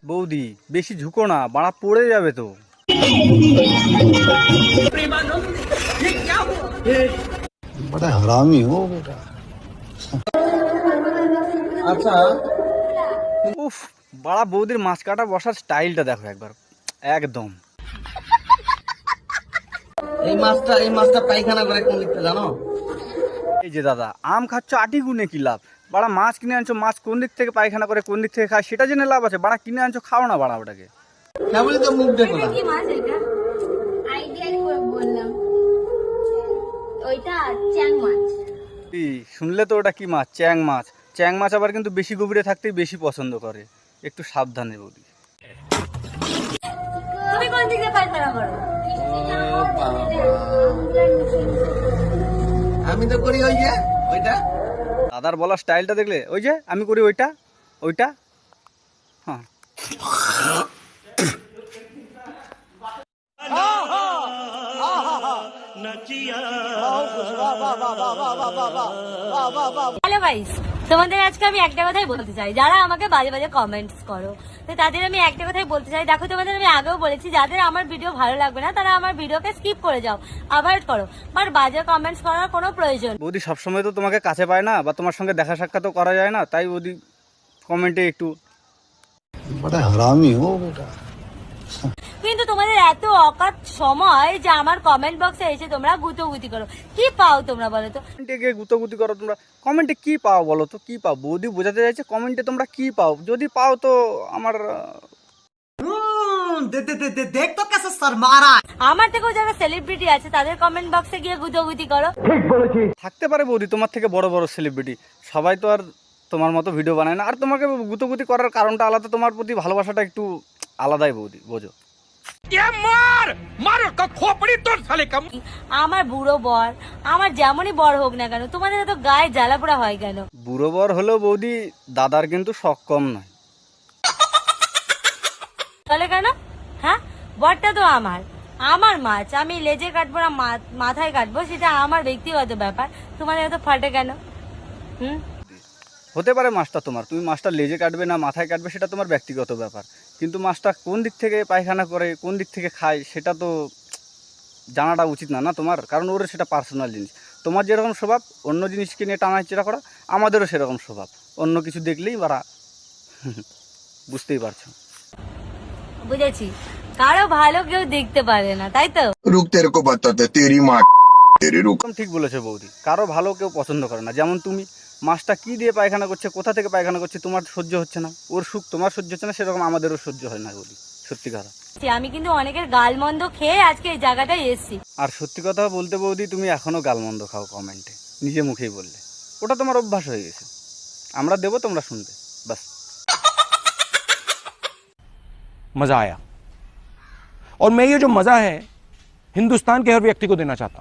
বৌদি বেশি ঝুঁকো না, বাড়া পড়ে যাবে তো। बड़ा हरामी हो बेटा। আচ্ছা, উফ, বাড়া বৌদির মাছ কাটা বসার স্টাইলটা দেখো একবার, একদম। এই মাছটা পায়খানা করে কোন দিকটা জানো? এই যে দাদা, আম খাচ্ছ আটি গুনে কি লাভ? বাড়া মাছ কিনে আনছো, মাছ কোন দিক থেকে পায়খানা করে কোন দিক থেকে খায় সেটা জেনে লাভ আছে? বাড়া কিনে আনছো, খাও না বাড়া ওটাকে। কেবলই তো মুখ দেখো না। কি মাছ এটা? আইডিয়া করে বললাম। ওইটা চ্যাং মাছ। কি শুনলে তো, ওটা কি মাছ? চ্যাং মাছ। চ্যাং মাছ আবার কিন্তু বেশি গভীরে থাকতেই বেশি পছন্দ করে, একটু সাবধানে বৌদি। তুমি কোন দিকে পায়খানা করো? আমি তো করি ওই যে ওইটা। দাদার বলার স্টাইলটা দেখলে, ওই যে আমি করি ওইটা ওইটা। হ্যাঁ, হ্যালো গাইস, তোমাদের আজকে আমি একটা কথাই বলতে চাই। যারা আমাকে বাজে বাজে কমেন্টস করো, তো তাদের আমি একটা কথাই বলতে চাই। দেখো, তোমাদের আমি আগেও বলেছি, যাদের আমার ভিডিও ভালো লাগবে না তারা আমার ভিডিওকে স্কিপ করে যাও, অ্যাভয়েড করো। বাট বাজে কমেন্টস করার কোনো প্রয়োজন। বৌদি সবসময় তো তোমাকে কাছে পায় না, বা তোমার সঙ্গে দেখা সাক্ষাৎও করা যায় না, তাই বৌদি কমেন্টে একটু। बड़ा हरामी हो बेटा। কিন্তু তোমাদের এত অকাত সময় যে আমার কমেন্ট বক্সে এসে তোমরা গুতোগুতি করো। কি পাও তোমরা বলো তো? কমেন্টে গিয়ে গুতোগুতি করো তোমরা, কমেন্টে কি পাও বলো তো? কি পাও? বৌদি বোঝাতে চাইছে কমেন্টে তোমরা কি পাও। যদি পাও তো আমার দেখ তো কেসে সর মারা। আমার থেকেও যারা সেলিব্রিটি আছে তাদের কমেন্ট বক্সে গিয়ে গুতোগুতি করো। থাকতে পারে বৌদি তোমার থেকে বড় বড় সেলিব্রিটি, সবাই তো আর তোমার মতো ভিডিও বানায় না। আর তোমাকে গুতোগুতি করার কারণটা আলাদা, তোমার প্রতি ভালোবাসাটা একটু আলাদাই বৌদি, বোঝো। আমার বুড়ো বর, আমার যেমনই বর হোক না কেন, তোমাদের এত গায়ে জ্বালা পোড়া হয় কেন? বুড়ো বর হলেও বৌদি দাদার কিন্তু শখ কম নয়। তাহলে কেন? হ্যাঁ, বরটা তো আমার আমার মাছ। আমি লেজে কাটবো না মাথায় কাটবো, সেটা আমার ব্যক্তিগত ব্যাপার। তোমাদের এত ফাটে কেন? হতে পারে মাছটা তোমার, তুমি মাছটা লেজে কাটবে না মাথায় কাটবে সেটা তোমার ব্যক্তিগত ব্যাপার, কিন্তু মাছটা কোন দিক থেকে পায়খানা করে কোন দিক থেকে খায় সেটা তো জানাটা উচিত না না তোমার, কারণ ওর সেটা পার্সোনাল জিনিস। তোমার যেরকম স্বভাব অন্য জিনিসকে নিয়ে টানাচেরা করা, আমাদেরও সেরকম স্বভাব। অন্য কিছু দেখলেই বাড়া বুঝতেই পারছো। বুঝেছি, কারো ভালো কেউ দেখতে পারে না, তাই তো? रुक तेरे को बताते तेरी माँ तेरी रुक। একদম ঠিক বলেছো বৌদি, কারো ভালো কেউ পছন্দ করে না। যেমন তুমি, মাছটা কি দিয়ে পায়খানা করছে, কোথা থেকে পায়খানা করছে, তোমার সহ্য হচ্ছে না, ওর সুখ তোমার সহ্য হচ্ছে না, সেরকম আমাদেরও সহ্য হয় না বৌদি, সত্যি কথা। আমি কিন্তু অনেকের গালমন্দ খেয়ে আজকে এই জায়গাটায় এসেছি। আর সত্যি কথা বলতে বৌদি, তুমি এখনো গালমন্দ খাও কমেন্টে, নিজে মুখেই বললে। ওটা তোমার অভ্যাস হয়ে গেছে, আমরা দেবো তোমরা শুনবে, বাস। मजा आया और मैं ये जो मजा है हिंदुस्तान के हर व्यक्ति को देना चाहता हूं।